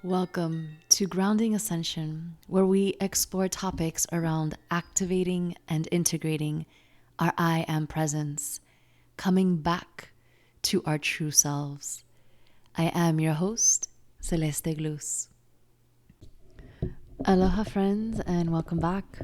Welcome to Grounding Ascension, where we explore topics around activating and integrating our I am presence, coming back to our true selves. I am your host, Celeste Glus. Aloha, friends, and welcome back.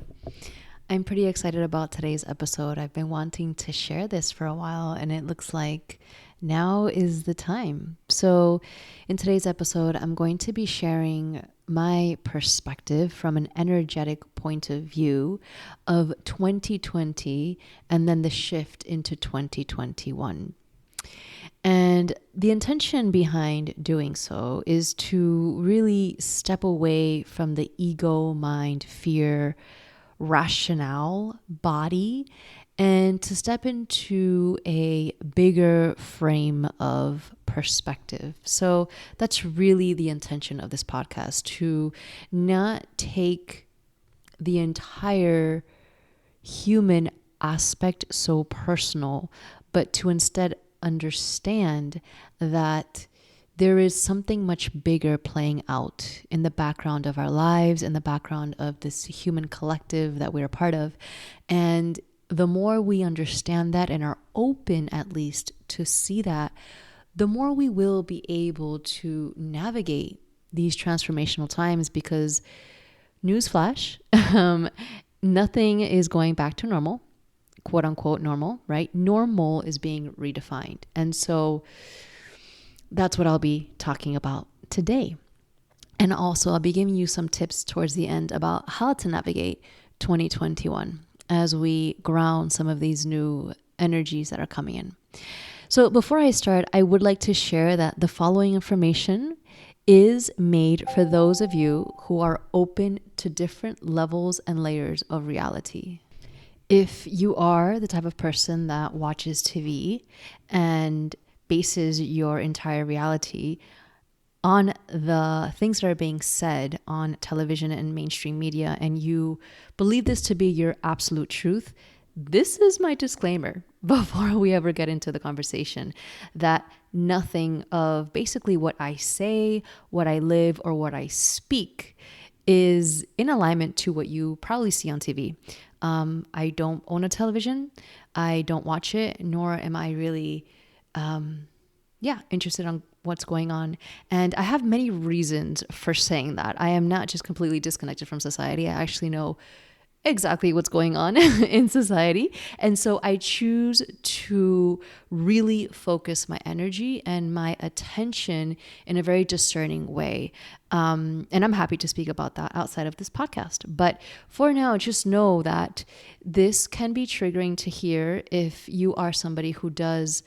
I'm pretty excited about today's episode. I've been wanting to share this for a while, and it looks like now is the time. So, in today's episode, I'm going to be sharing my perspective from an energetic point of view of 2020 and then the shift into 2021. And the intention behind doing so is to really step away from the ego, mind, fear, rationale body and to step into a bigger frame of perspective. So that's really the intention of this podcast, to not take the entire human aspect so personal, but to instead understand that there is something much bigger playing out in the background of our lives, in the background of this human collective that we're a part of. And the more we understand that and are open, at least, to see that, the more we will be able to navigate these transformational times, because newsflash, nothing is going back to normal, quote unquote normal, right? Normal is being redefined. And so that's what I'll be talking about today. And also I'll be giving you some tips towards the end about how to navigate 2021 as we ground some of these new energies that are coming in. So before I start, I would like to share that the following information is made for those of you who are open to different levels and layers of reality. If you are the type of person that watches TV and bases your entire reality on the things that are being said on television and mainstream media, and you believe this to be your absolute truth, this is my disclaimer before we ever get into the conversation, that nothing of basically what I say, what I live, or what I speak is in alignment to what you probably see on TV. I don't own a television. I don't watch it, nor am I really interested on what's going on. And I have many reasons for saying that. I am not just completely disconnected from society. I actually know exactly what's going on in society. And so I choose to really focus my energy and my attention in a very discerning way. And I'm happy to speak about that outside of this podcast. But for now, just know that this can be triggering to hear if you are somebody who does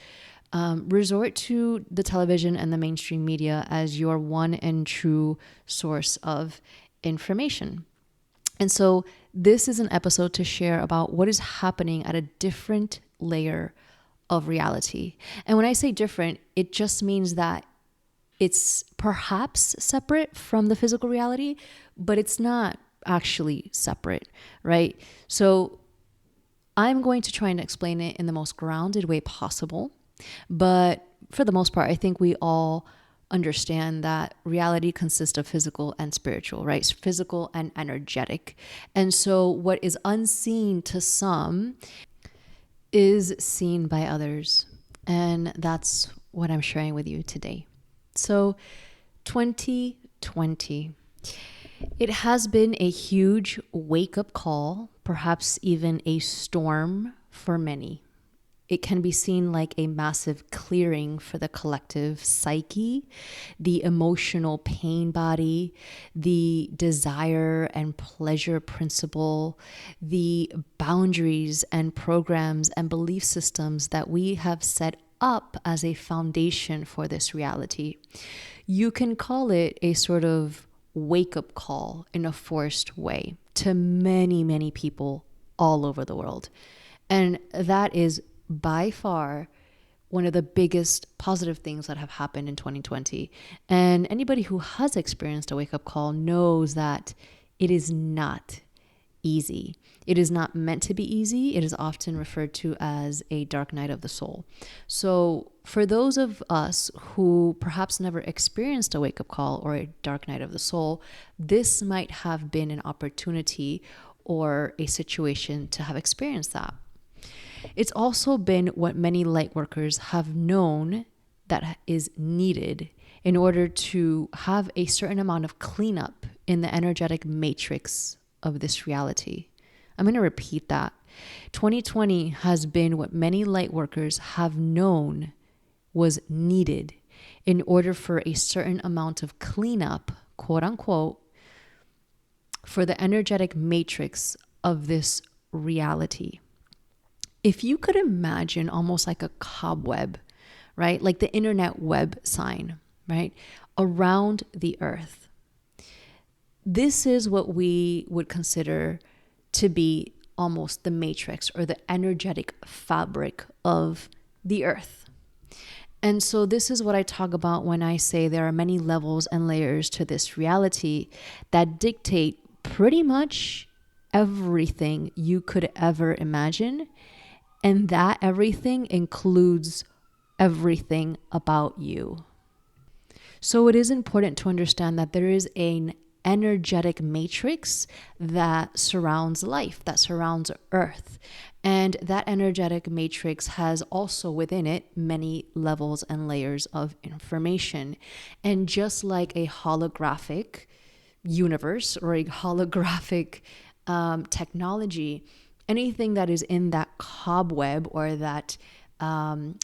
resort to the television and the mainstream media as your one and true source of information. And so this is an episode to share about what is happening at a different layer of reality. And when I say different, it just means that it's perhaps separate from the physical reality, but it's not actually separate, right? So I'm going to try and explain it in the most grounded way possible. But for the most part, I think we all understand that reality consists of physical and spiritual, right? It's physical and energetic. And so what is unseen to some is seen by others. And that's what I'm sharing with you today. So 2020, it has been a huge wake-up call, perhaps even a storm for many. It can be seen like a massive clearing for the collective psyche, the emotional pain body, the desire and pleasure principle, the boundaries and programs and belief systems that we have set up as a foundation for this reality. You can call it a sort of wake-up call in a forced way to many, many people all over the world. And that is by far one of the biggest positive things that have happened in 2020. And anybody who has experienced a wake-up call knows that it is not easy. It is not meant to be easy. It is often referred to as a dark night of the soul. So for those of us who perhaps never experienced a wake-up call or a dark night of the soul, this might have been an opportunity or a situation to have experienced that. It's also been what many light workers have known that is needed in order to have a certain amount of cleanup in the energetic matrix of this reality. I'm going to repeat that. 2020 has been what many light workers have known was needed in order for a certain amount of cleanup, quote unquote, for the energetic matrix of this reality. If you could imagine almost like a cobweb, right? Like the internet web sign, right? Around the earth. This is what we would consider to be almost the matrix or the energetic fabric of the earth. And so this is what I talk about when I say there are many levels and layers to this reality that dictate pretty much everything you could ever imagine. And that everything includes everything about you. So it is important to understand that there is an energetic matrix that surrounds life, that surrounds Earth. And that energetic matrix has also within it many levels and layers of information. And just like a holographic universe or a holographic technology, anything that is in that cobweb or that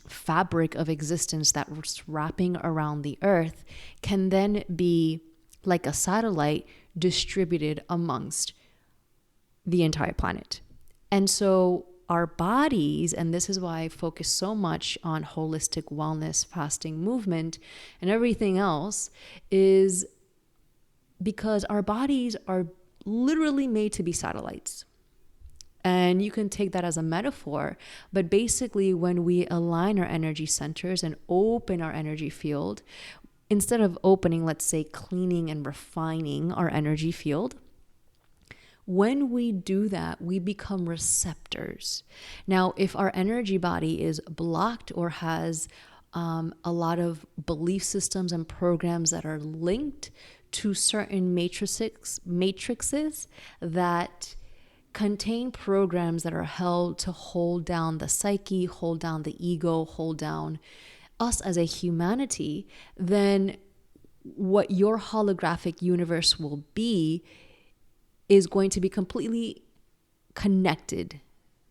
fabric of existence that's wrapping around the earth can then be like a satellite distributed amongst the entire planet. And so our bodies, and this is why I focus so much on holistic wellness, fasting, movement, and everything else, is because our bodies are literally made to be satellites. And you can take that as a metaphor, but basically when we align our energy centers and open our energy field, instead of opening, let's say cleaning and refining our energy field, when we do that, we become receptors. Now, if our energy body is blocked or has a lot of belief systems and programs that are linked to certain matrices that contain programs that are held to hold down the psyche, hold down the ego, hold down us as a humanity, then what your holographic universe will be is going to be completely connected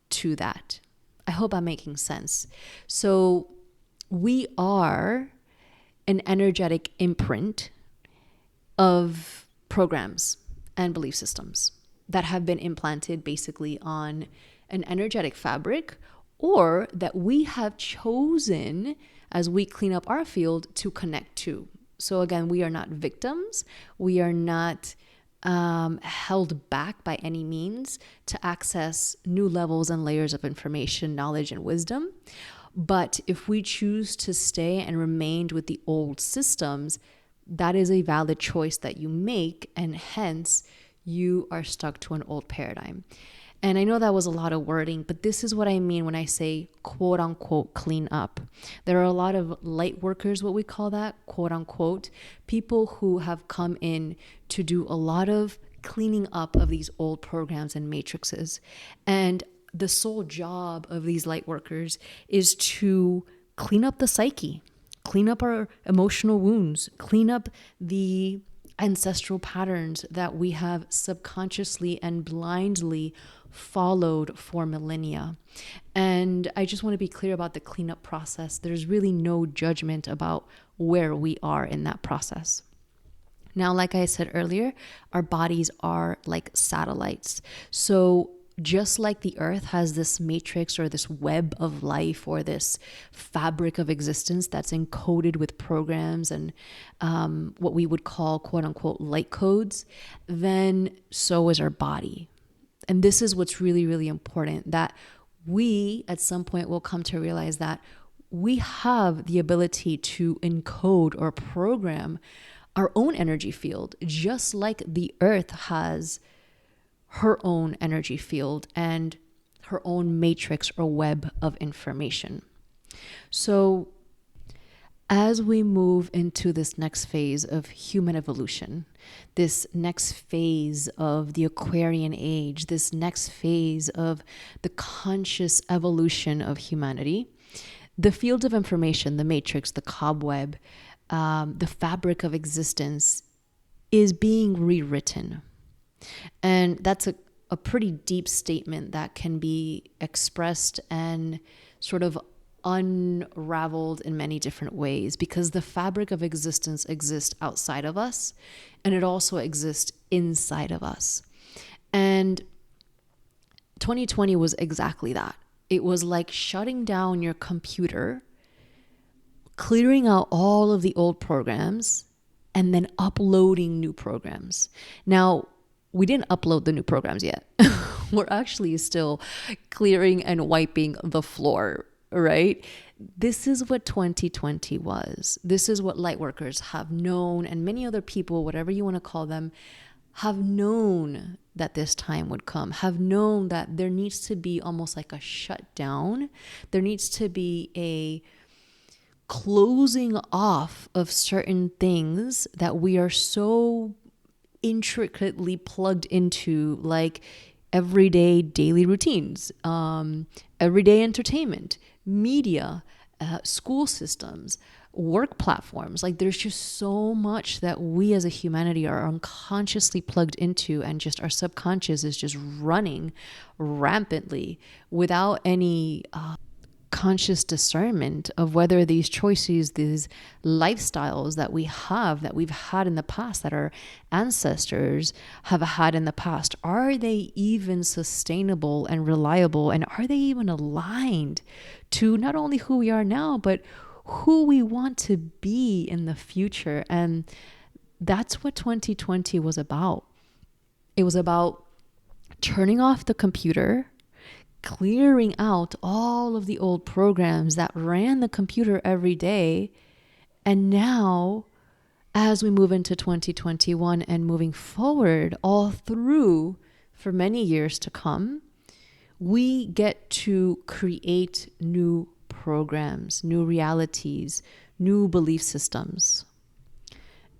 to that. I hope I'm making sense. So we are an energetic imprint of programs and belief systems that have been implanted basically on an energetic fabric, or that we have chosen as we clean up our field to connect to. So again, we are not victims. We are not held back by any means to access new levels and layers of information, knowledge, and wisdom. But if we choose to stay and remain with the old systems, that is a valid choice that you make, and hence you are stuck to an old paradigm. And I know that was a lot of wording, but this is what I mean when I say quote unquote clean up. There are a lot of light workers, what we call that, quote unquote, people who have come in to do a lot of cleaning up of these old programs and matrices. And the sole job of these light workers is to clean up the psyche, clean up our emotional wounds, clean up the ancestral patterns that we have subconsciously and blindly followed for millennia. And I just want to be clear about the cleanup process. There's really no judgment about where we are in that process. Now, like I said earlier, our bodies are like satellites. So just like the earth has this matrix or this web of life or this fabric of existence that's encoded with programs and what we would call quote unquote light codes, then so is our body. And this is what's really, really important, that we at some point will come to realize that we have the ability to encode or program our own energy field, just like the earth has her own energy field and her own matrix or web of information. So as we move into this next phase of human evolution, this next phase of the Aquarian age, this next phase of the conscious evolution of humanity, the field of information, the matrix, the cobweb, the fabric of existence is being rewritten. And that's a pretty deep statement that can be expressed and sort of unraveled in many different ways, because the fabric of existence exists outside of us and it also exists inside of us. And 2020 was exactly that. It was like shutting down your computer, clearing out all of the old programs, and then uploading new programs. Now, we didn't upload the new programs yet. We're actually still clearing and wiping the floor, right? This is what 2020 was. This is what lightworkers have known, and many other people, whatever you want to call them, have known that this time would come, have known that there needs to be almost like a shutdown. There needs to be a closing off of certain things that we are so intricately plugged into, like everyday daily routines, everyday entertainment, media, school systems, work platforms. Like there's just so much that we as a humanity are unconsciously plugged into, and just our subconscious is just running rampantly without any conscious discernment of whether these choices, these lifestyles that we have, that we've had in the past, that our ancestors have had in the past, are they even sustainable and reliable? And are they even aligned to not only who we are now, but who we want to be in the future? And that's what 2020 was about. It was about turning off the computer, clearing out all of the old programs that ran the computer every day. And now, as we move into 2021 and moving forward all through for many years to come, we get to create new programs, new realities, new belief systems.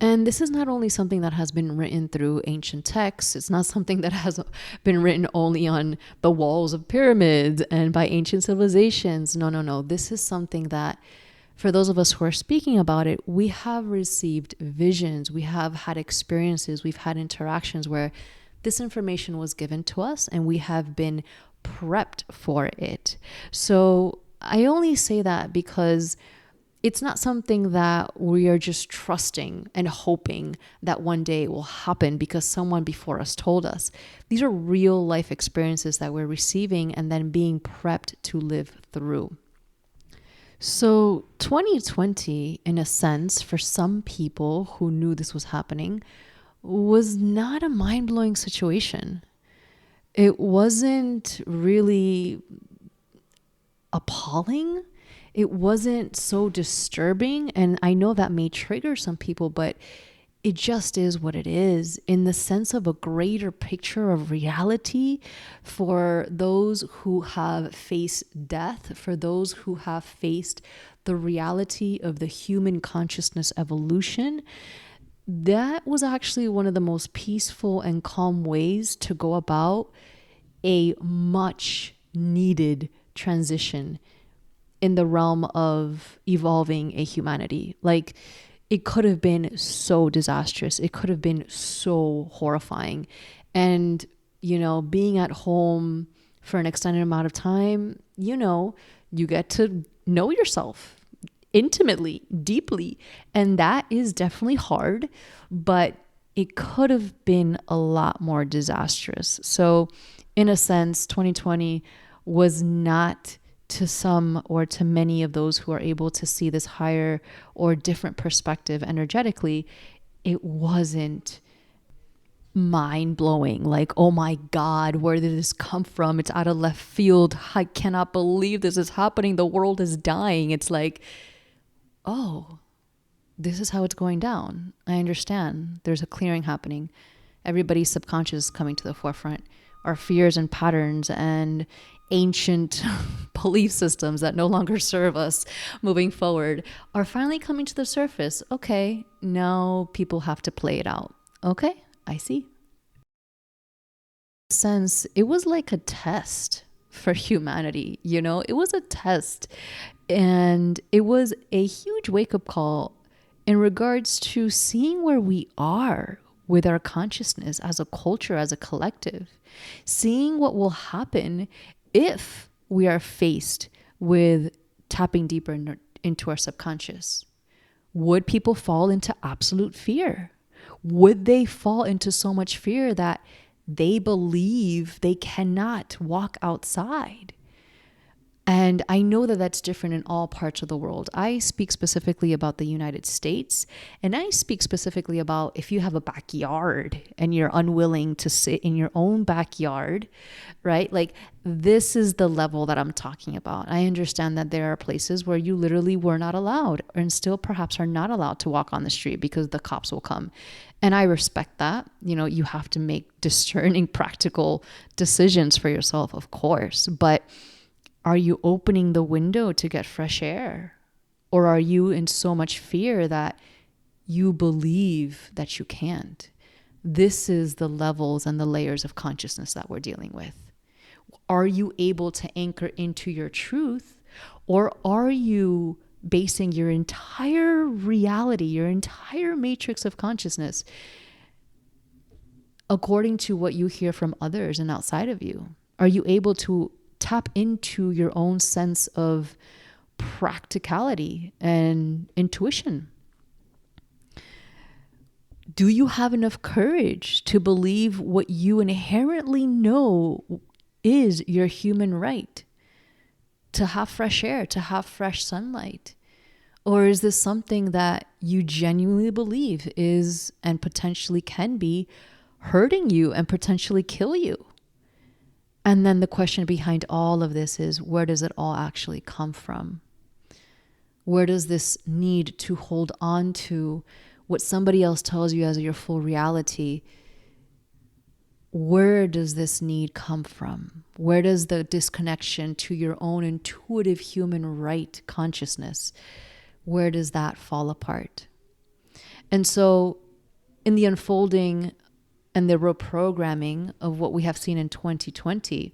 And this is not only something that has been written through ancient texts. It's not something that has been written only on the walls of pyramids and by ancient civilizations. No. This is something that, for those of us who are speaking about it, we have received visions. We have had experiences. We've had interactions where this information was given to us and we have been prepped for it. So I only say that because it's not something that we are just trusting and hoping that one day it will happen because someone before us told us. These are real life experiences that we're receiving and then being prepped to live through. So 2020, in a sense, for some people who knew this was happening, was not a mind-blowing situation. It wasn't really appalling. It wasn't so disturbing. And I know that may trigger some people, but it just is what it is, in the sense of a greater picture of reality for those who have faced death, for those who have faced the reality of the human consciousness evolution. That was actually one of the most peaceful and calm ways to go about a much needed transition in the realm of evolving a humanity. Like, it could have been so disastrous. It could have been so horrifying. And, being at home for an extended amount of time, you get to know yourself intimately, deeply. And that is definitely hard, but it could have been a lot more disastrous. So in a sense, 2020 was not, to some or to many of those who are able to see this higher or different perspective energetically, it wasn't mind-blowing. Like, oh my God, where did this come from? It's out of left field. I cannot believe this is happening. The world is dying. It's like, oh, this is how it's going down. I understand. There's a clearing happening. Everybody's subconscious is coming to the forefront. Our fears and patterns and ancient belief systems that no longer serve us moving forward are finally coming to the surface. Okay, now people have to play it out. Okay, I see. Sense, it was like a test for humanity, it was a test. And it was a huge wake-up call in regards to seeing where we are with our consciousness as a culture, as a collective, seeing what will happen if we are faced with tapping deeper into our subconscious. Would people fall into absolute fear? Would they fall into so much fear that they believe they cannot walk outside? And I know that that's different in all parts of the world. I speak specifically about the United States, and I speak specifically about if you have a backyard and you're unwilling to sit in your own backyard, right? Like, this is the level that I'm talking about. I understand that there are places where you literally were not allowed and still perhaps are not allowed to walk on the street because the cops will come. And I respect that. You have to make discerning, practical decisions for yourself, of course. But are you opening the window to get fresh air? Or are you in so much fear that you believe that you can't? This is the levels and the layers of consciousness that we're dealing with. Are you able to anchor into your truth? Or are you basing your entire reality, your entire matrix of consciousness according to what you hear from others and outside of you? Are you able to tap into your own sense of practicality and intuition? Do you have enough courage to believe what you inherently know is your human right? To have fresh air, to have fresh sunlight? Or is this something that you genuinely believe is and potentially can be hurting you and potentially kill you? And then the question behind all of this is, where does it all actually come from? Where does this need to hold on to what somebody else tells you as your full reality? Where does this need come from? Where does the disconnection to your own intuitive human right consciousness, where does that fall apart? And so in the unfolding and the reprogramming of what we have seen in 2020,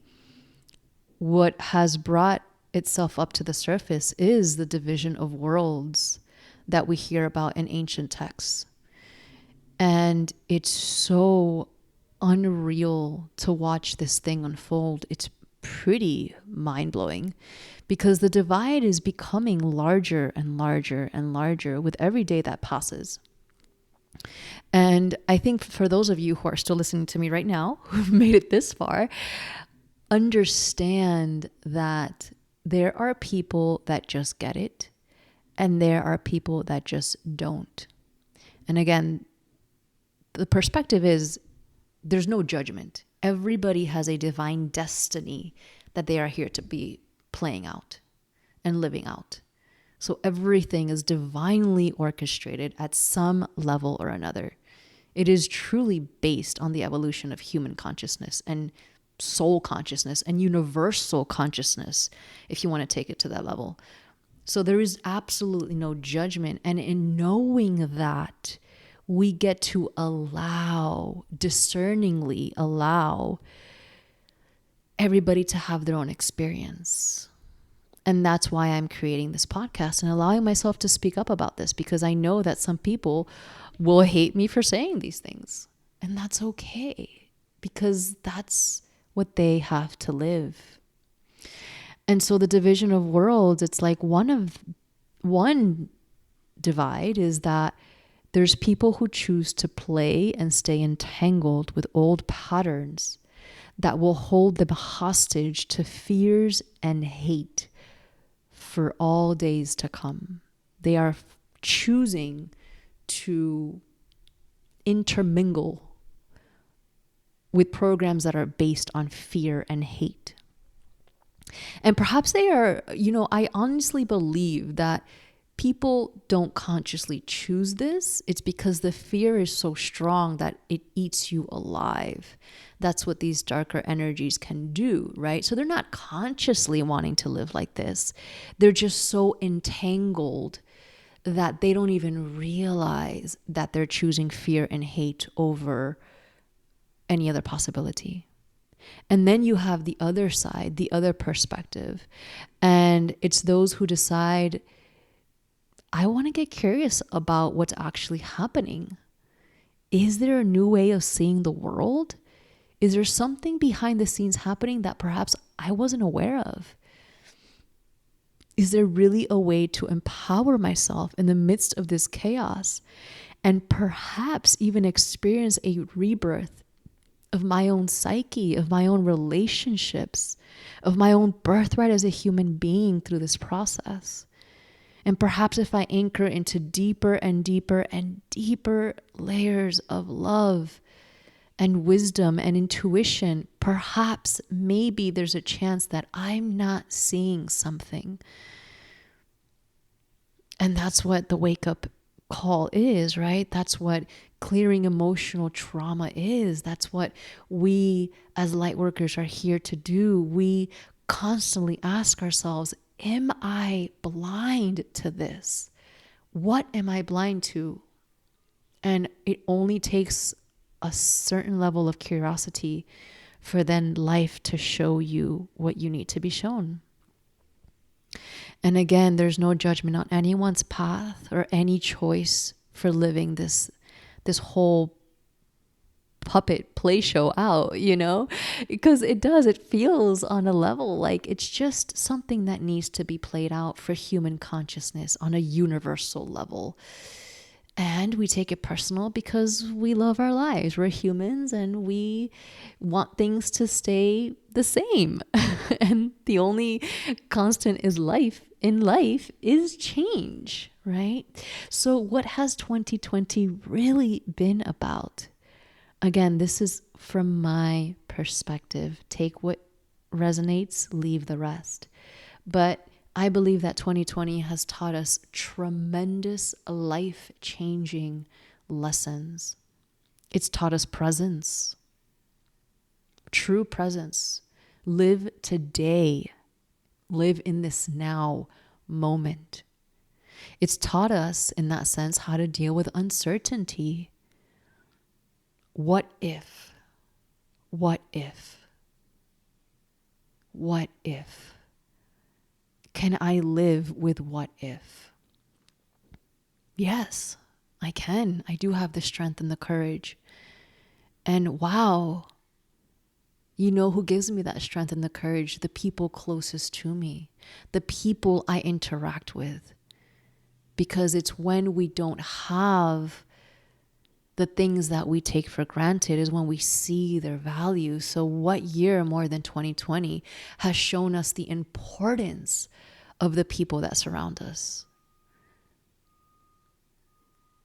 what has brought itself up to the surface is the division of worlds that we hear about in ancient texts. And it's so unreal to watch this thing unfold. It's pretty mind-blowing because the divide is becoming larger and larger and larger with every day that passes. And I think for those of you who are still listening to me right now, who've made it this far, understand that there are people that just get it, and there are people that just don't. And again, the perspective is there's no judgment. Everybody has a divine destiny that they are here to be playing out and living out. So everything is divinely orchestrated at some level or another. It is truly based on the evolution of human consciousness and soul consciousness and universal consciousness, if you want to take it to that level. So there is absolutely no judgment. And in knowing that, we get to discerningly allow everybody to have their own experience. And that's why I'm creating this podcast and allowing myself to speak up about this, because I know that some people will hate me for saying these things. And that's okay, because that's what they have to live. And so the division of worlds, it's like one divide is that there's people who choose to play and stay entangled with old patterns that will hold them hostage to fears and hate for all days to come. They are choosing to intermingle with programs that are based on fear and hate. And perhaps they are, I honestly believe that people don't consciously choose this. It's because the fear is so strong that it eats you alive. That's what these darker energies can do, right? So they're not consciously wanting to live like this. They're just so entangled that they don't even realize that they're choosing fear and hate over any other possibility. And then you have the other side, the other perspective. And it's those who decide, I want to get curious about what's actually happening. Is there a new way of seeing the world? Is there something behind the scenes happening that perhaps I wasn't aware of? Is there really a way to empower myself in the midst of this chaos and perhaps even experience a rebirth of my own psyche, of my own relationships, of my own birthright as a human being through this process? And perhaps if I anchor into deeper and deeper and deeper layers of love and wisdom and intuition, perhaps maybe there's a chance that I'm not seeing something. And that's what the wake up call is, right? That's what clearing emotional trauma is. That's what we as light workers are here to do. We constantly ask ourselves, am I blind to this? What am I blind to? And it only takes a certain level of curiosity for then life to show you what you need to be shown. And again, there's no judgment on anyone's path or any choice for living this whole puppet play show out, because it feels on a level like it's just something that needs to be played out for human consciousness on a universal level. And we take it personal because we love our lives. We're humans and we want things to stay the same. And the only constant in life is change, right? So what has 2020 really been about? Again, this is from my perspective. Take what resonates, leave the rest. But I believe that 2020 has taught us tremendous life-changing lessons. It's taught us presence, true presence. Live today. Live in this now moment. It's taught us, in that sense, how to deal with uncertainty. What if? What if? What if? Can I live with what if? Yes, I can. I do have the strength and the courage. And wow, you know who gives me that strength and the courage? The people closest to me, the people I interact with. Because it's when we don't have the things that we take for granted is when we see their value. So what year more than 2020 has shown us the importance of the people that surround us?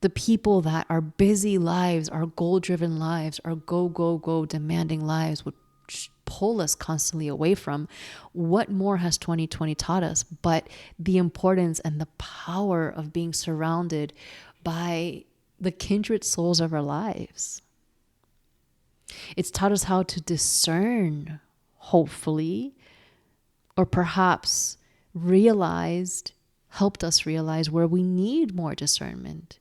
The people that our busy lives, our goal-driven lives, our go, go, go demanding lives would pull us constantly away from. What more has 2020 taught us but the importance and the power of being surrounded by the kindred souls of our lives? It's taught us how to discern, hopefully, or perhaps helped us realize where we need more discernment,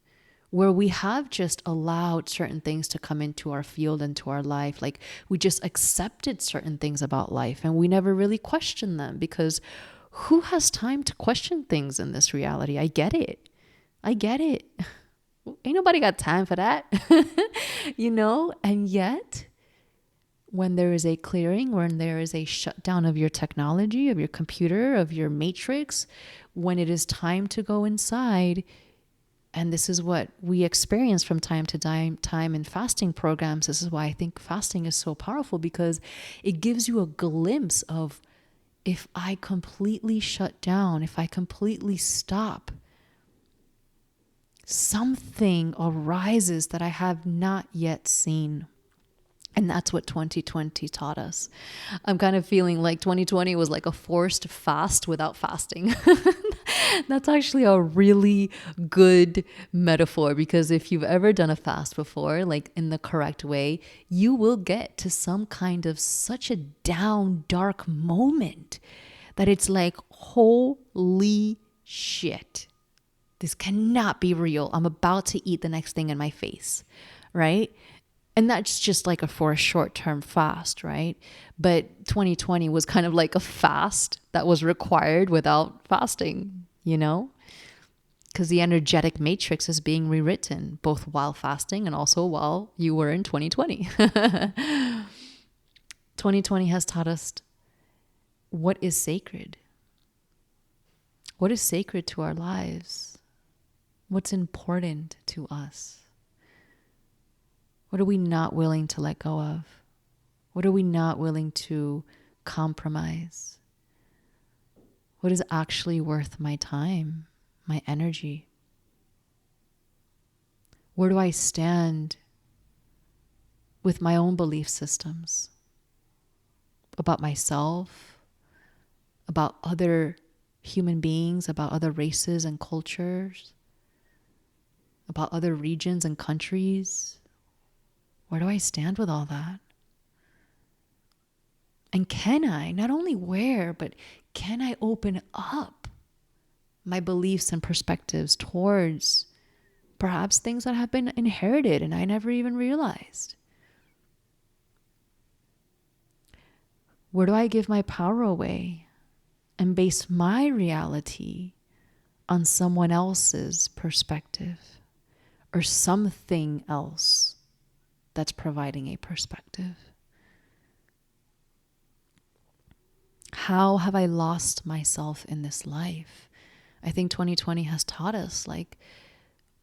where we have just allowed certain things to come into our field and to our life. Like we just accepted certain things about life and we never really questioned them, because who has time to question things in this reality? I get it. Ain't nobody got time for that, and yet when there is a clearing, when there is a shutdown of your technology, of your computer, of your matrix, when it is time to go inside, and this is what we experience from time to time in fasting programs. This is why I think fasting is so powerful, because it gives you a glimpse of, if I completely shut down, if I completely stop, something arises that I have not yet seen. And that's what 2020 taught us. I'm kind of feeling like 2020 was like a forced fast without fasting. That's actually a really good metaphor, because if you've ever done a fast before, like in the correct way, you will get to some kind of such a down, dark moment that it's like, holy shit, this cannot be real. I'm about to eat the next thing in my face, right? And that's just like for a short-term fast, right? But 2020 was kind of like a fast that was required without fasting, you know? Because the energetic matrix is being rewritten, both while fasting and also while you were in 2020. 2020 has taught us what is sacred. What is sacred to our lives? What's important to us? What are we not willing to let go of? What are we not willing to compromise? What is actually worth my time, my energy? Where do I stand with my own belief systems about myself, about other human beings, about other races and cultures, about other regions and countries? Where do I stand with all that? And can I, not only where, but can I open up my beliefs and perspectives towards perhaps things that have been inherited and I never even realized? Where do I give my power away and base my reality on someone else's perspective or something else that's providing a perspective? How have I lost myself in this life? I think 2020 has taught us, like,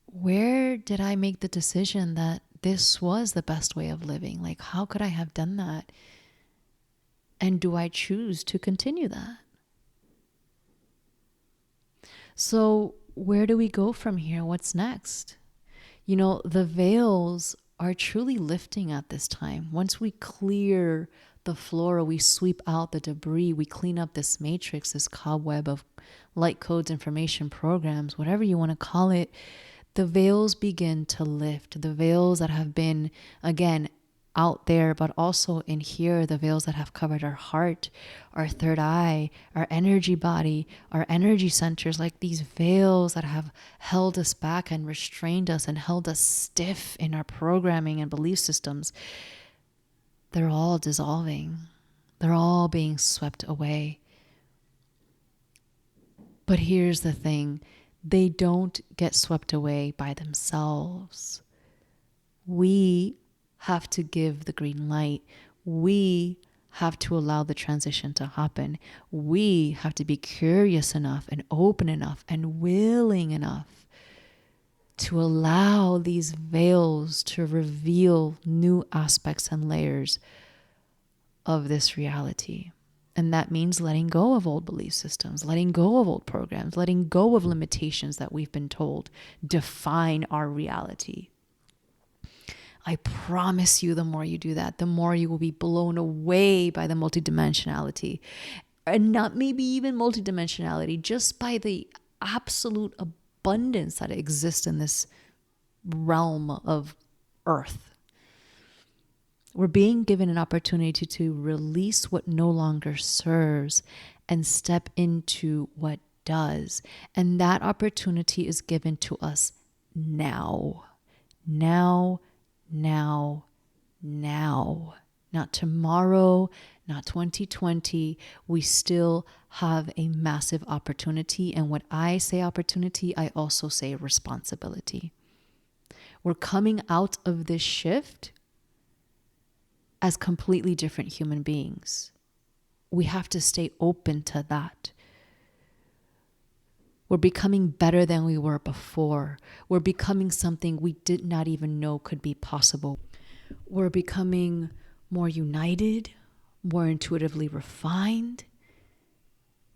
where did I make the decision that this was the best way of living? Like, how could I have done that? And do I choose to continue that? So where do we go from here? What's next? You know, the veils are truly lifting at this time. Once we clear the flora, we sweep out the debris, we clean up this matrix, this cobweb of light codes, information, programs, whatever you want to call it, the veils begin to lift. The veils that have been, again, out there, but also in here, the veils that have covered our heart, our third eye, our energy body, our energy centers, like these veils that have held us back and restrained us and held us stiff in our programming and belief systems, they're all dissolving. They're all being swept away. But here's the thing, they don't get swept away by themselves. We have to give the green light. We have to allow the transition to happen. We have to be curious enough and open enough and willing enough to allow these veils to reveal new aspects and layers of this reality. And that means letting go of old belief systems, letting go of old programs, letting go of limitations that we've been told define our reality. I promise you, the more you do that, the more you will be blown away by the multidimensionality. And not maybe even multidimensionality, just by the absolute abundance that exists in this realm of Earth. We're being given an opportunity to release what no longer serves and step into what does. And that opportunity is given to us now. Now. Not tomorrow, not 2020. We still have a massive opportunity. And when I say opportunity, I also say responsibility. We're coming out of this shift as completely different human beings. We have to stay open to that. We're becoming better than we were before. We're becoming something we did not even know could be possible. We're becoming more united, more intuitively refined.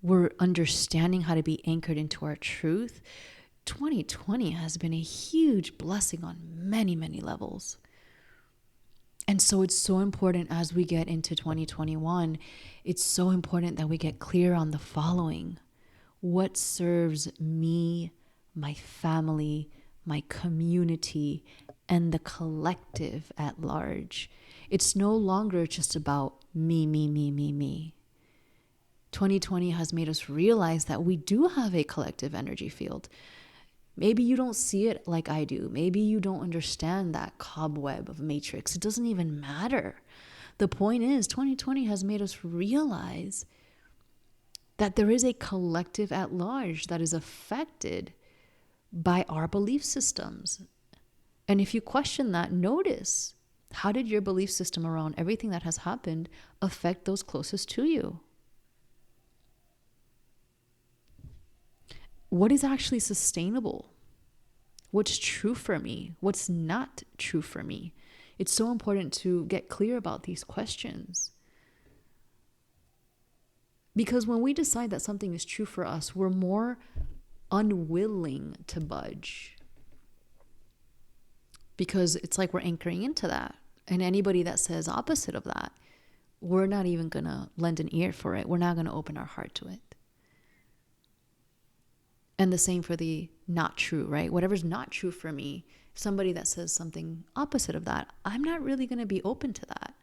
We're understanding how to be anchored into our truth. 2020 has been a huge blessing on many, many levels. And so it's so important as we get into 2021, it's so important that we get clear on the following. What serves me, my family, my community, and the collective at large? It's no longer just about me, me, me, me, me. 2020 has made us realize that we do have a collective energy field. Maybe you don't see it like I do. Maybe you don't understand that cobweb of matrix. It doesn't even matter. The point is, 2020 has made us realize that there is a collective at large that is affected by our belief systems. And if you question that, notice, how did your belief system around everything that has happened affect those closest to you? What is actually sustainable? What's true for me? What's not true for me? It's so important to get clear about these questions. Because when we decide that something is true for us, we're more unwilling to budge. Because it's like we're anchoring into that. And anybody that says opposite of that, we're not even going to lend an ear for it. We're not going to open our heart to it. And the same for the not true, right? Whatever's not true for me, somebody that says something opposite of that, I'm not really going to be open to that.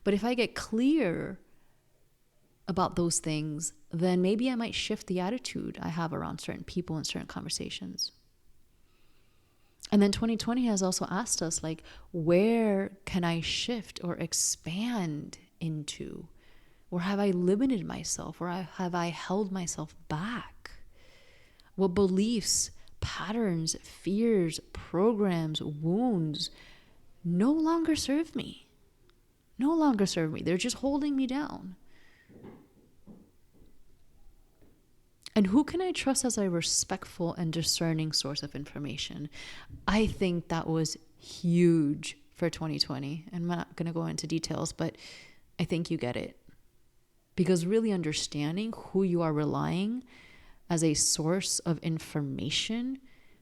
But if I get clear about those things, then maybe I might shift the attitude I have around certain people and certain conversations. And then 2020 has also asked us, like, where can I shift or expand into? Or have I limited myself? Or have I held myself back? What beliefs, patterns, fears, programs, wounds no longer serve me? No longer serve me. They're just holding me down. And who can I trust as a respectful and discerning source of information? I think that was huge for 2020. And I'm not going to go into details, but I think you get it. Because really understanding who you are relying as a source of information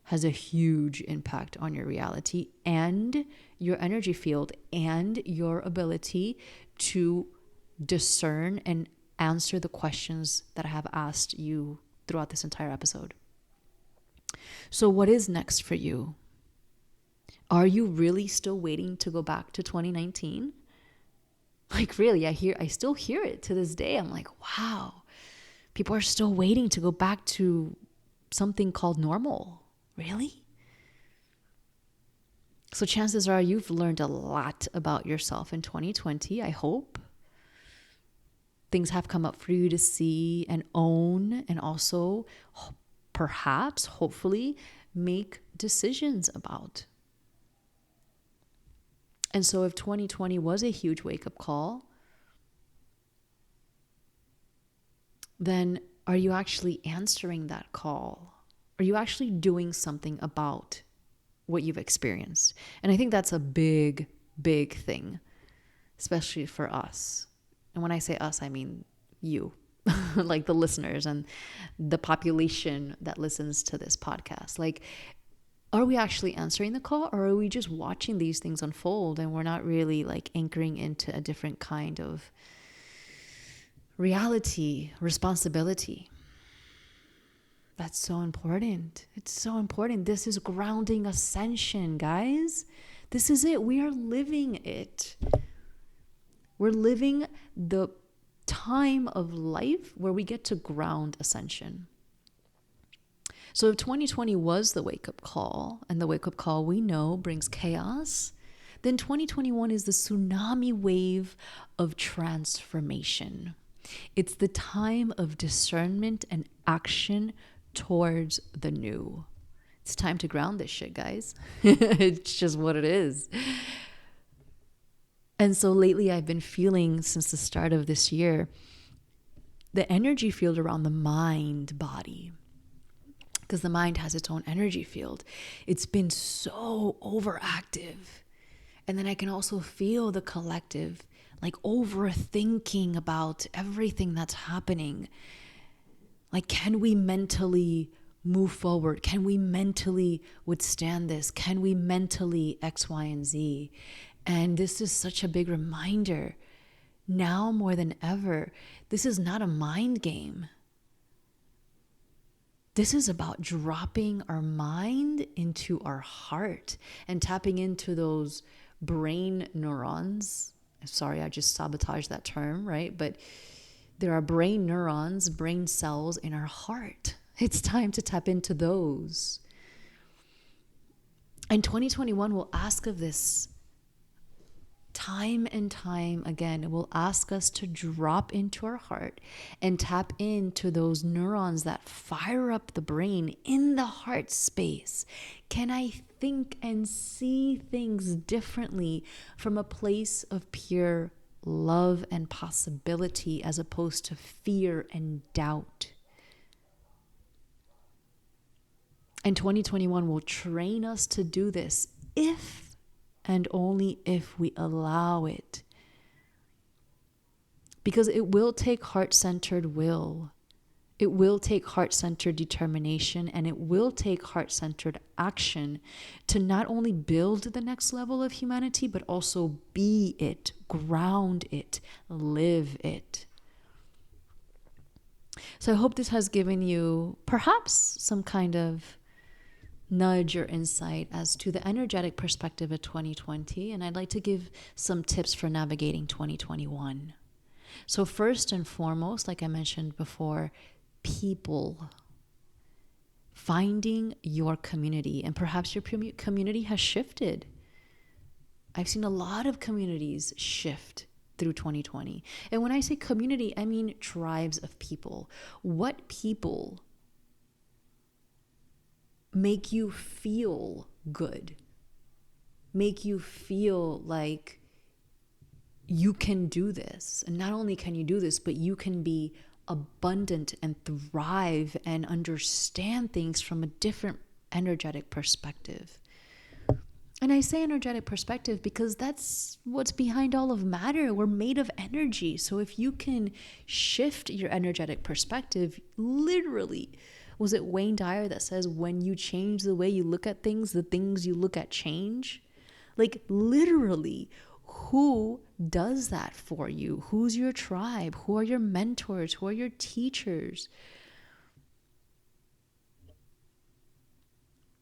has a huge impact on your reality and your energy field and your ability to discern and answer the questions that I have asked you throughout this entire episode. So what is next for you? Are you really still waiting to go back to 2019? Like, really, I still hear it to this day. I'm like, wow, people are still waiting to go back to something called normal. Really? So chances are you've learned a lot about yourself in 2020, I hope. Things have come up for you to see and own, and also perhaps, hopefully, make decisions about. And so if 2020 was a huge wake-up call, then are you actually answering that call? Are you actually doing something about what you've experienced? And I think that's a big, big thing, especially for us. And when I say us, I mean you, like the listeners and the population that listens to this podcast. Like, are we actually answering the call, or are we just watching these things unfold and we're not really like anchoring into a different kind of reality, responsibility? That's so important. It's so important. This is grounding ascension, guys. This is it. We are living it. We're living the time of life where we get to ground ascension. So if 2020 was the wake-up call, and the wake-up call we know brings chaos, then 2021 is the tsunami wave of transformation. It's the time of discernment and action towards the new. It's time to ground this shit, guys. It's just what it is. And so lately I've been feeling, since the start of this year, the energy field around the mind body, because the mind has its own energy field. It's been so overactive. And then I can also feel the collective, like overthinking about everything that's happening. Like, can we mentally move forward? Can we mentally withstand this? Can we mentally X, Y, and Z? And this is such a big reminder. Now more than ever, this is not a mind game. This is about dropping our mind into our heart and tapping into those brain neurons. Sorry, I just sabotaged that term, right? But there are brain neurons, brain cells in our heart. It's time to tap into those. And 2021 will ask of this time and time again. It will ask us to drop into our heart and tap into those neurons that fire up the brain in the heart space. Can I think and see things differently from a place of pure love and possibility as opposed to fear and doubt? And 2021 will train us to do this if and only if we allow it. Because it will take heart-centered will. It will take heart-centered determination, and it will take heart-centered action to not only build the next level of humanity, but also be it, ground it, live it. So I hope this has given you perhaps some kind of nudge or insight as to the energetic perspective of 2020. And I'd like to give some tips for navigating 2021. So first and foremost, like I mentioned before, people. Finding your community. And perhaps your community has shifted. I've seen a lot of communities shift through 2020. And when I say community, I mean tribes of people. What people make you feel good, make you feel like you can do this? And not only can you do this, but you can be abundant and thrive and understand things from a different energetic perspective. And I say energetic perspective because that's what's behind all of matter. We're made of energy. So if you can shift your energetic perspective, literally, was it Wayne Dyer that says, when you change the way you look at things, the things you look at change? Like literally, who does that for you? Who's your tribe? Who are your mentors? Who are your teachers?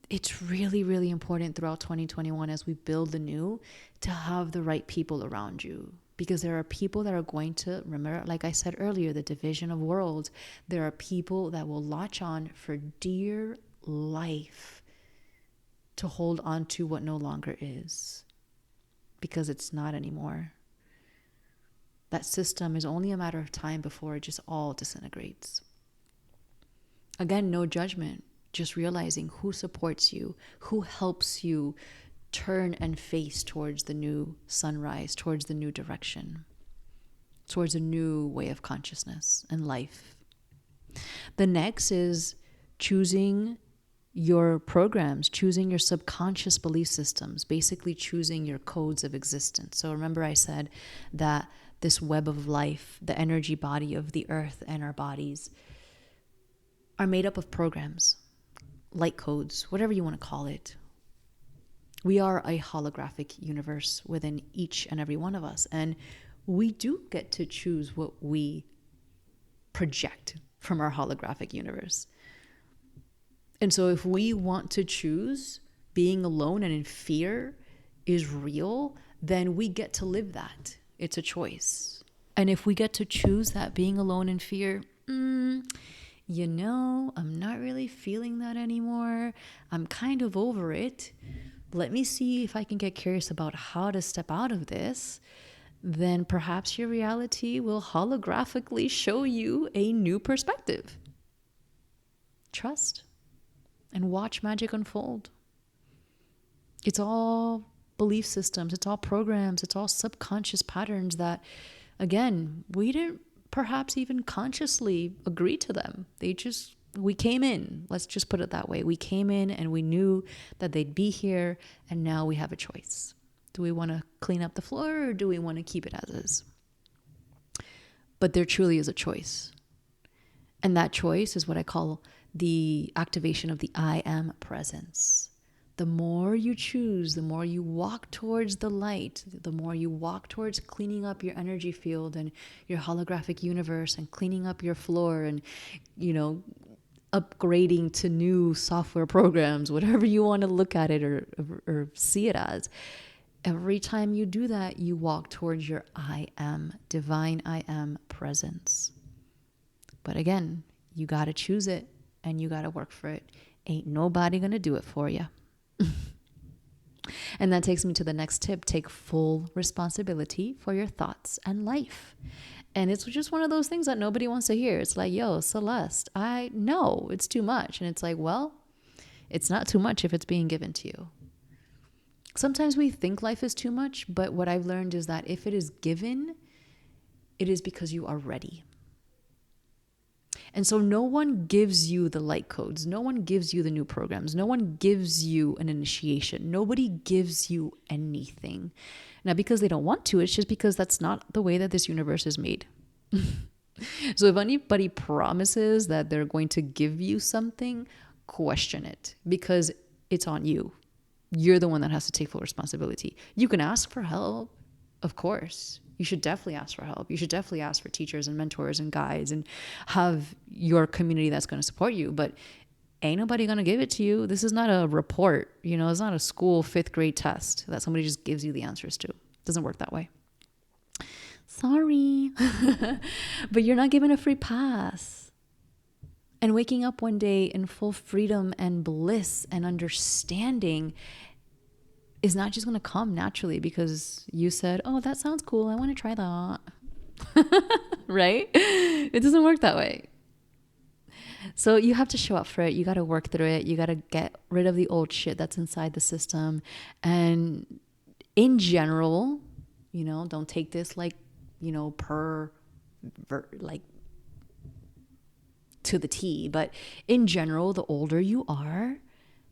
It's really, really important throughout 2021 as we build the new to have the right people around you. Because there are people that are going to, remember, like I said earlier, the division of worlds. There are people that will latch on for dear life to hold on to what no longer is. Because it's not anymore. That system is only a matter of time before it just all disintegrates. Again, no judgment. Just realizing who supports you, who helps you turn and face towards the new sunrise, towards the new direction, towards a new way of consciousness and life. The next is choosing your programs, choosing your subconscious belief systems, basically choosing your codes of existence. So remember I said that this web of life, the energy body of the earth and our bodies are made up of programs, light codes, whatever you want to call it. We are a holographic universe within each and every one of us. And we do get to choose what we project from our holographic universe. And so if we want to choose being alone and in fear is real, then we get to live that. It's a choice. And if we get to choose that being alone in fear, I'm not really feeling that anymore. I'm kind of over it. Let me see if I can get curious about how to step out of this. Then perhaps your reality will holographically show you a new perspective. Trust and watch magic unfold. It's all belief systems. It's all programs. It's all subconscious patterns that, again, we didn't perhaps even consciously agree to them. We came in, let's just put it that way. We came in and we knew that they'd be here, and now we have a choice. Do we want to clean up the floor or do we want to keep it as is? But there truly is a choice. And that choice is what I call the activation of the I am presence. The more you choose, the more you walk towards the light, the more you walk towards cleaning up your energy field and your holographic universe and cleaning up your floor and, upgrading to new software programs, whatever you want to look at it or see it as. Every time you do that, you walk towards your I am, divine I am presence. But again, you got to choose it and you got to work for it. Ain't nobody going to do it for you. And that takes me to the next tip. Take full responsibility for your thoughts and life. And it's just one of those things that nobody wants to hear. It's like, yo, Celeste, I know it's too much. And it's like, well, it's not too much if it's being given to you. Sometimes we think life is too much, but what I've learned is that if it is given, it is because you are ready. And so no one gives you the light codes. No one gives you the new programs. No one gives you an initiation. Nobody gives you anything. Not because they don't want to. It's just because that's not the way that this universe is made. So if anybody promises that they're going to give you something, question it because it's on you. You're the one that has to take full responsibility. You can ask for help, of course. You should definitely ask for help. You should definitely ask for teachers and mentors and guides and have your community that's going to support you. But ain't nobody going to give it to you. This is not a report. It's not a school 5th grade test that somebody just gives you the answers to. It doesn't work that way. Sorry. But you're not given a free pass. And waking up one day in full freedom and bliss and understanding is not just going to come naturally because you said, oh, that sounds cool. I want to try that. Right? It doesn't work that way. So you have to show up for it. You got to work through it. You got to get rid of the old shit that's inside the system. And in general, don't take this to the T. But in general, the older you are,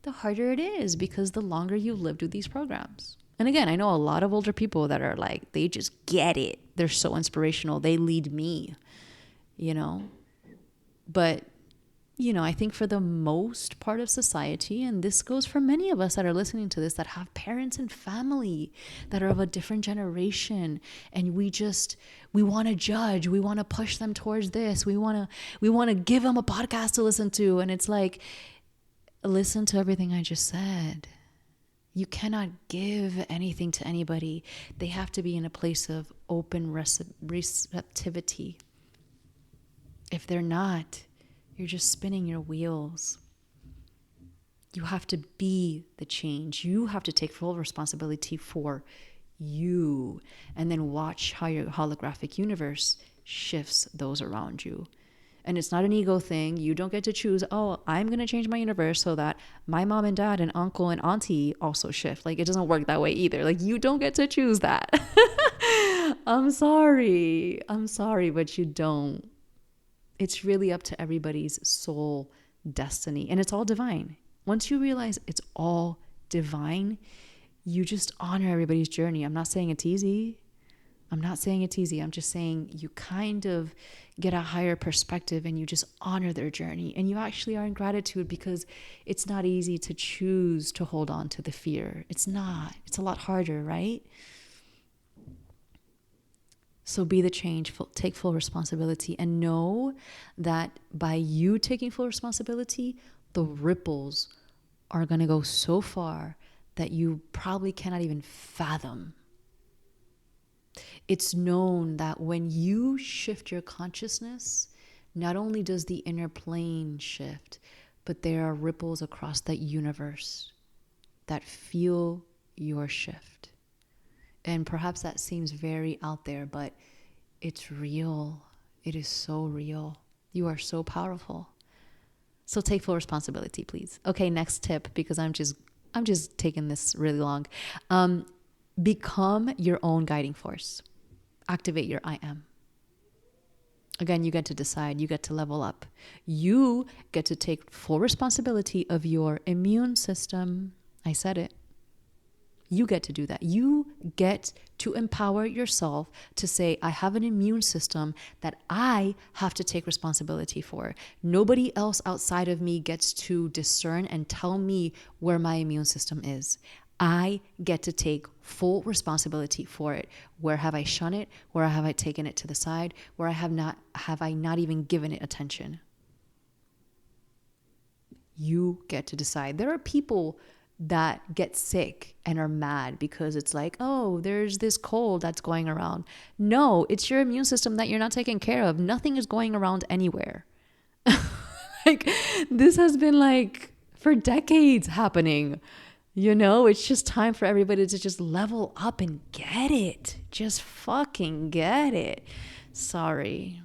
the harder it is because the longer you lived with these programs. And again, I know a lot of older people that are like, they just get it. They're so inspirational. They lead me, But, I think for the most part of society, and this goes for many of us that are listening to this, that have parents and family that are of a different generation. And we want to judge. We want to push them towards this. We want to give them a podcast to listen to. And it's like, listen to everything I just said. You cannot give anything to anybody. They have to be in a place of open receptivity. If they're not, you're just spinning your wheels. You have to be the change. You have to take full responsibility for you, and then watch how your holographic universe shifts those around you. And it's not an ego thing. You don't get to choose, oh, I'm going to change my universe so that my mom and dad and uncle and auntie also shift. Like, it doesn't work that way either. Like, you don't get to choose that. I'm sorry, but you don't. It's really up to everybody's soul destiny. And it's all divine. Once you realize it's all divine, you just honor everybody's journey. I'm not saying it's easy. I'm just saying you kind of get a higher perspective and you just honor their journey. And you actually are in gratitude because it's not easy to choose to hold on to the fear. It's not. It's a lot harder, right? So be the change, take full responsibility, and know that by you taking full responsibility, the ripples are going to go so far that you probably cannot even fathom. It's known that when you shift your consciousness, not only does the inner plane shift, but there are ripples across that universe that feel your shift. And perhaps that seems very out there, but it's real. It is so real. You are so powerful. So take full responsibility, please. Okay, next tip, because I'm just taking this really long. Become your own guiding force. Activate your I am. Again, you get to decide. You get to level up. You get to take full responsibility of your immune system. I said it. You get to do that. You get to empower yourself to say, I have an immune system that I have to take responsibility for. Nobody else outside of me gets to discern and tell me where my immune system is. I get to take full responsibility for it. Where have I shunned it? Where have I taken it to the side? Where have I not even given it attention? You get to decide. There are people that get sick and are mad because it's like, oh, there's this cold that's going around. No, it's your immune system that you're not taking care of. Nothing is going around anywhere. Like, this has been like for decades happening. It's just time for everybody to just level up and get it. Just fucking get it. Sorry.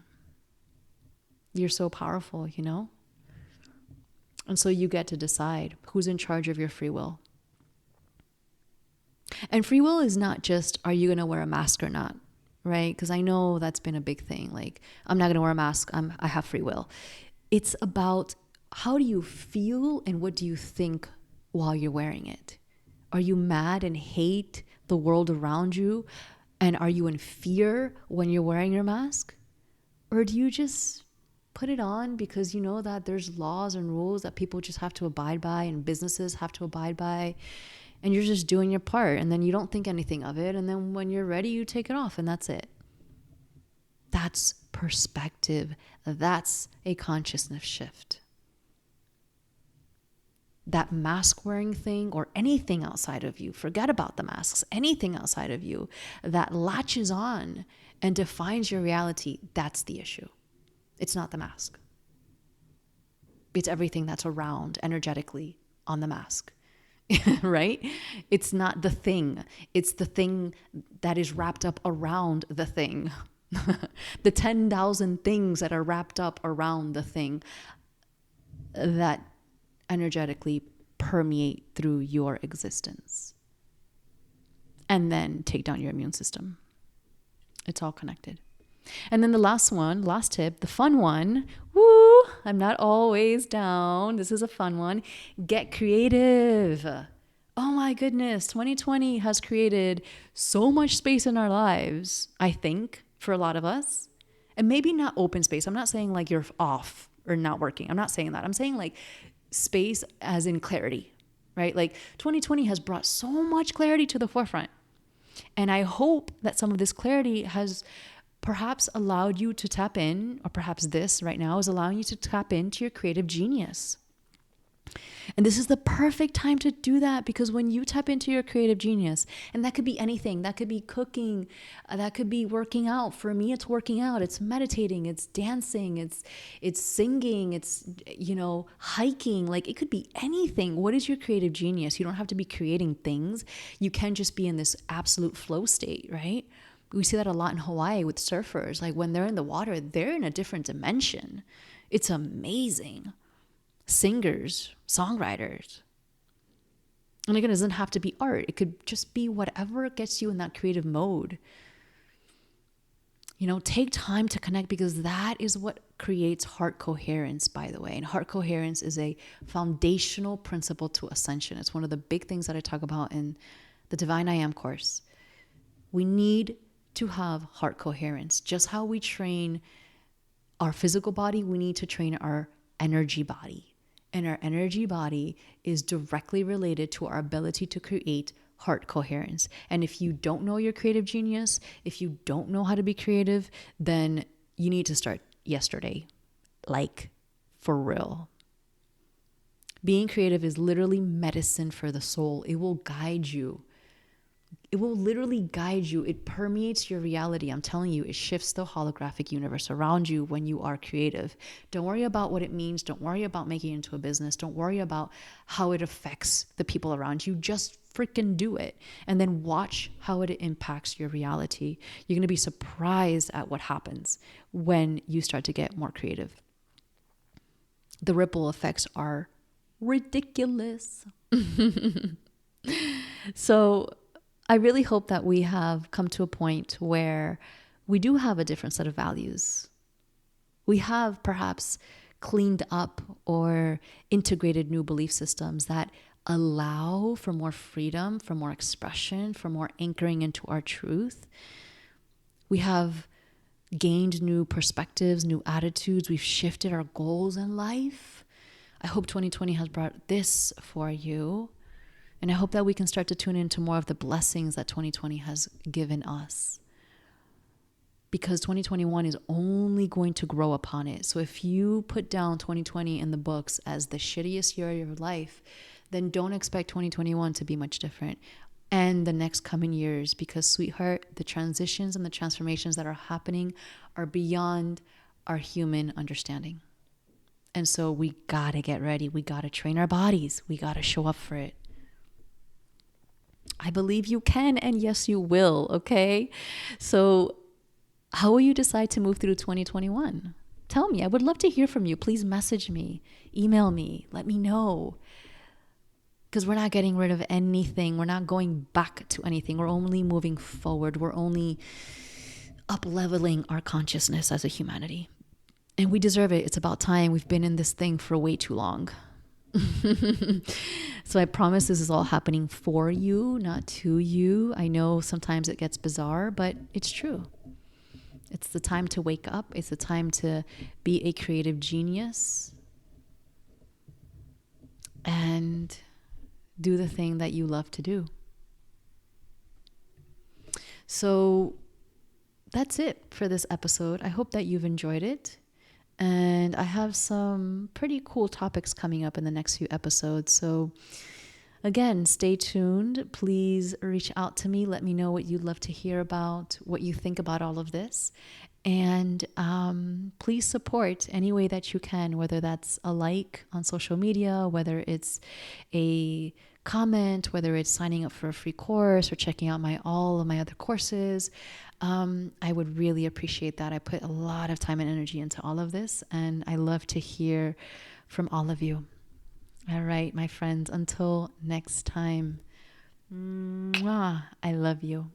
You're so powerful, And so you get to decide who's in charge of your free will. And free will is not just, are you going to wear a mask or not? Right? Because I know that's been a big thing. Like, I'm not going to wear a mask. I have free will. It's about how do you feel and what do you think while you're wearing it? Are you mad and hate the world around you? And are you in fear when you're wearing your mask? Or do you just put it on because you know that there's laws and rules that people just have to abide by and businesses have to abide by, and you're just doing your part, and then you don't think anything of it, and then when you're ready, you take it off, and that's it. That's perspective. That's a consciousness shift. That mask wearing thing or anything outside of you, forget about the masks, anything outside of you that latches on and defines your reality, that's the issue. It's not the mask. It's everything that's around energetically on the mask, right? It's not the thing. It's the thing that is wrapped up around the thing. The 10,000 things that are wrapped up around the thing that energetically permeate through your existence and then take down your immune system. It's all connected. And then the last tip, the fun one. Woo! I'm not always down. This is a fun one. Get creative. Oh my goodness. 2020 has created so much space in our lives, I think, for a lot of us. And maybe not open space. I'm not saying like you're off or not working. I'm not saying that. I'm saying like space as in clarity, right? Like 2020 has brought so much clarity to the forefront. And I hope that some of this clarity has perhaps allowed you to tap in, or perhaps this right now is allowing you to tap into your creative genius. And this is the perfect time to do that, because when you tap into your creative genius, and that could be anything, that could be cooking, that could be working out. For me, it's working out, it's meditating, it's dancing, it's singing, it's, hiking. Like, it could be anything. What is your creative genius? You don't have to be creating things. You can just be in this absolute flow state, right? We see that a lot in Hawaii with surfers. Like, when they're in the water, they're in a different dimension. It's amazing. Singers, songwriters. And again, it doesn't have to be art. It could just be whatever gets you in that creative mode. Take time to connect, because that is what creates heart coherence, by the way. And heart coherence is a foundational principle to Ascension. It's one of the big things that I talk about in the Divine I Am course. We need to have heart coherence. Just how we train our physical body, we need to train our energy body. And our energy body is directly related to our ability to create heart coherence. And if you don't know your creative genius, if you don't know how to be creative, then you need to start yesterday. Like, for real. Being creative is literally medicine for the soul. It will guide you. It will literally guide you. It permeates your reality. I'm telling you, it shifts the holographic universe around you when you are creative. Don't worry about what it means. Don't worry about making it into a business. Don't worry about how it affects the people around you. Just freaking do it. And then watch how it impacts your reality. You're going to be surprised at what happens when you start to get more creative. The ripple effects are ridiculous. So I really hope that we have come to a point where we do have a different set of values. We have perhaps cleaned up or integrated new belief systems that allow for more freedom, for more expression, for more anchoring into our truth. We have gained new perspectives, new attitudes. We've shifted our goals in life. I hope 2020 has brought this for you. And I hope that we can start to tune into more of the blessings that 2020 has given us. Because 2021 is only going to grow upon it. So if you put down 2020 in the books as the shittiest year of your life, then don't expect 2021 to be much different. And the next coming years, because sweetheart, the transitions and the transformations that are happening are beyond our human understanding. And so we gotta get ready. We gotta train our bodies. We gotta show up for it. I believe you can, and yes, you will, okay? So how will you decide to move through 2021? Tell me. I would love to hear from you. Please message me, email me, let me know. Because we're not getting rid of anything. We're not going back to anything. We're only moving forward. We're only up-leveling our consciousness as a humanity. And we deserve it. It's about time. We've been in this thing for way too long. So I promise this is all happening for you, not to you. I know sometimes it gets bizarre, but it's true. It's the time to wake up. It's the time to be a creative genius and do the thing that you love to do. So that's it for this episode. I hope that you've enjoyed it. And I have some pretty cool topics coming up in the next few episodes. So again, stay tuned. Please reach out to me. Let me know what you'd love to hear about, what you think about all of this. And please support any way that you can, whether that's a like on social media, whether it's a comment, whether it's signing up for a free course or checking out all of my other courses. I would really appreciate that. I put a lot of time and energy into all of this, and I love to hear from all of you. All right, my friends, until next time, mwah, I love you.